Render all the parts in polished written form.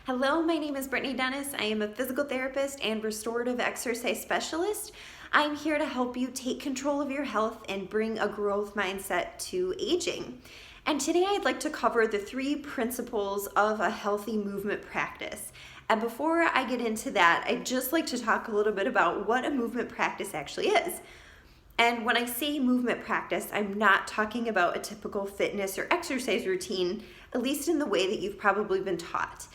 Hello, my name is Brittany Dennis. I am a physical therapist and restorative exercise specialist. I'm here to help you take control of your health and bring a growth mindset to aging. And today I'd like to cover the 3 principles of a healthy movement practice. And before I get into that, I'd just like to talk a little bit about what a movement practice actually is. And when I say movement practice, I'm not talking about a typical fitness or exercise routine, at least in the way that you've probably been taught.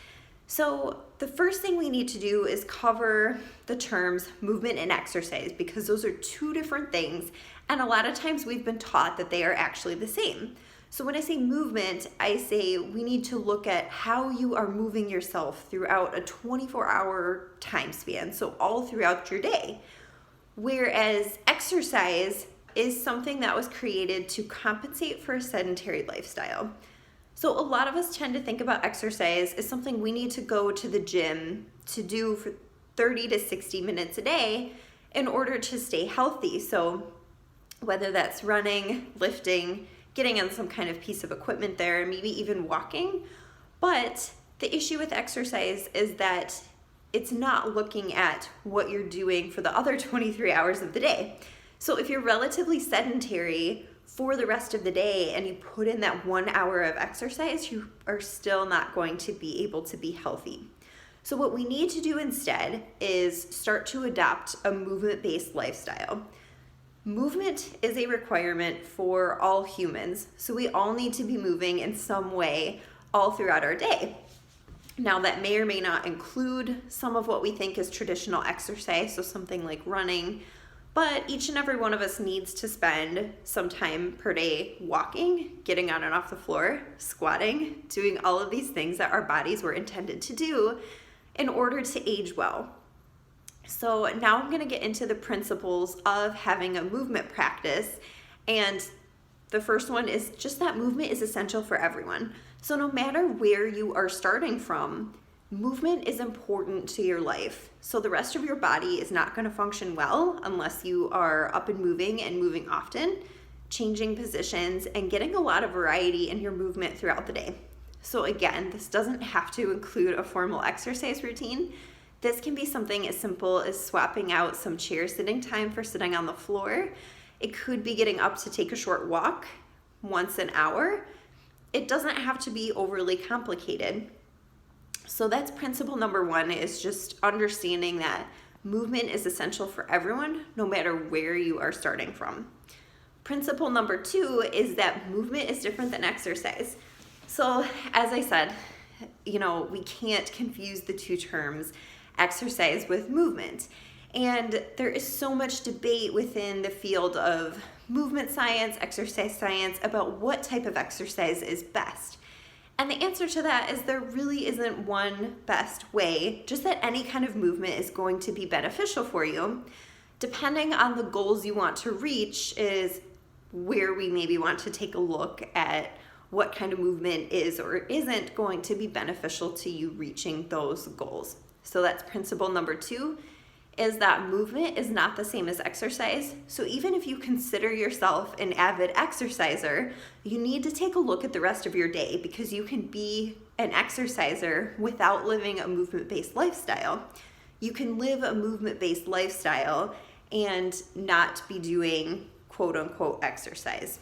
So the first thing we need to do is cover the terms movement and exercise, because those are 2 different things, and a lot of times we've been taught that they are actually the same. So when I say movement, I say we need to look at how you are moving yourself throughout a 24-hour time span, so all throughout your day. Whereas exercise is something that was created to compensate for a sedentary lifestyle. So a lot of us tend to think about exercise as something we need to go to the gym to do for 30 to 60 minutes a day in order to stay healthy. So whether that's running, lifting, getting on some kind of piece of equipment there, maybe even walking. But the issue with exercise is that it's not looking at what you're doing for the other 23 hours of the day. So if you're relatively sedentary for the rest of the day and you put in that 1 hour of exercise, you are still not going to be able to be healthy. So what we need to do instead is start to adopt a movement-based lifestyle. Movement is a requirement for all humans, so we all need to be moving in some way all throughout our day. Now that may or may not include some of what we think is traditional exercise, so something like running, but each and every one of us needs to spend some time per day walking, getting on and off the floor, squatting, doing all of these things that our bodies were intended to do in order to age well. So now I'm going to get into the principles of having a movement practice, and the first one is just that movement is essential for everyone. So no matter where you are starting from, movement is important to your life. So the rest of your body is not going to function well unless you are up and moving often, changing positions, and getting a lot of variety in your movement throughout the day. So again, this doesn't have to include a formal exercise routine. This can be something as simple as swapping out some chair sitting time for sitting on the floor. It could be getting up to take a short walk once an hour. It doesn't have to be overly complicated. So that's principle number 1, is just understanding that movement is essential for everyone, no matter where you are starting from. Principle number 2 is that movement is different than exercise. So as I said, we can't confuse the 2 terms, exercise with movement. And there is so much debate within the field of movement science, exercise science, about what type of exercise is best. And the answer to that is there really isn't one best way, just that any kind of movement is going to be beneficial for you. Depending on the goals you want to reach is where we maybe want to take a look at what kind of movement is or isn't going to be beneficial to you reaching those goals. So that's principle number 2, is that movement is not the same as exercise. So even if you consider yourself an avid exerciser, you need to take a look at the rest of your day, because you can be an exerciser without living a movement-based lifestyle. You can live a movement-based lifestyle and not be doing quote-unquote exercise.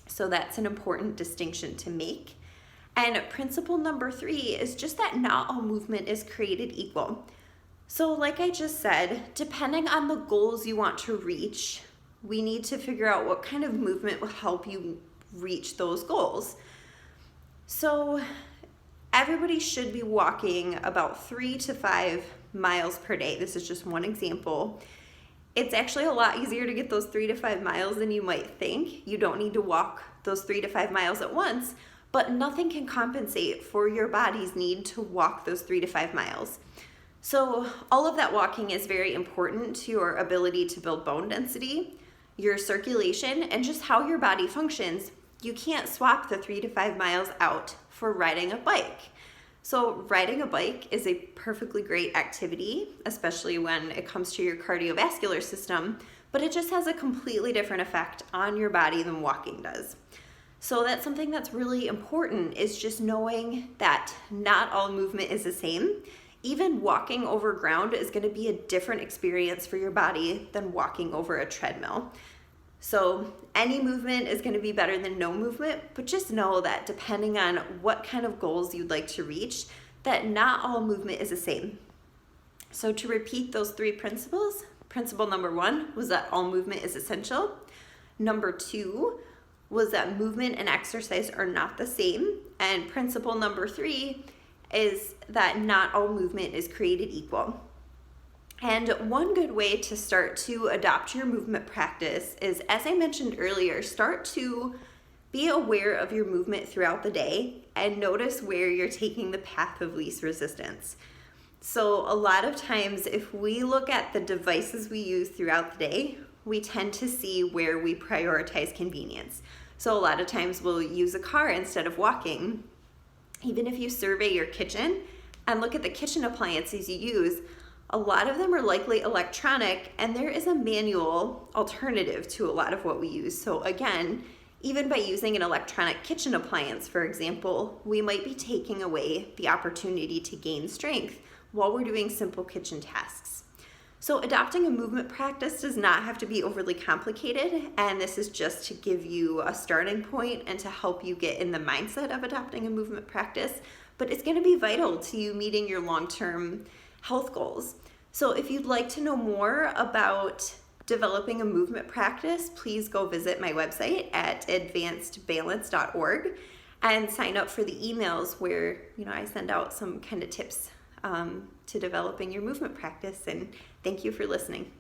So that's an important distinction to make. And principle number 3 is just that not all movement is created equal. So like I just said, depending on the goals you want to reach, we need to figure out what kind of movement will help you reach those goals. So everybody should be walking about 3 to 5 miles per day. This is just one example. It's actually a lot easier to get those 3 to 5 miles than you might think. You don't need to walk those 3 to 5 miles at once, but nothing can compensate for your body's need to walk those 3 to 5 miles. So all of that walking is very important to your ability to build bone density, your circulation, and just how your body functions. You can't swap the 3 to 5 miles out for riding a bike. So riding a bike is a perfectly great activity, especially when it comes to your cardiovascular system, but it just has a completely different effect on your body than walking does. So that's something that's really important, is just knowing that not all movement is the same. Even walking over ground is going to be a different experience for your body than walking over a treadmill. So any movement is going to be better than no movement, but just know that depending on what kind of goals you'd like to reach, that not all movement is the same. So to repeat those 3 principles, principle number 1 was that all movement is essential. Number 2 was that movement and exercise are not the same. And principle number 3 is that not all movement is created equal. And one good way to start to adopt your movement practice is, as I mentioned earlier, start to be aware of your movement throughout the day and notice where you're taking the path of least resistance. So a lot of times, if we look at the devices we use throughout the day, we tend to see where we prioritize convenience. So a lot of times we'll use a car instead of walking. Even if you survey your kitchen and look at the kitchen appliances you use, a lot of them are likely electronic, and there is a manual alternative to a lot of what we use. So again, even by using an electronic kitchen appliance, for example, we might be taking away the opportunity to gain strength while we're doing simple kitchen tasks. So adopting a movement practice does not have to be overly complicated, and this is just to give you a starting point and to help you get in the mindset of adopting a movement practice, but it's going to be vital to you meeting your long-term health goals. So if you'd like to know more about developing a movement practice, please go visit my website at advancedbalance.org and sign up for the emails where I send out some kind of tips to developing your movement practice. And thank you for listening.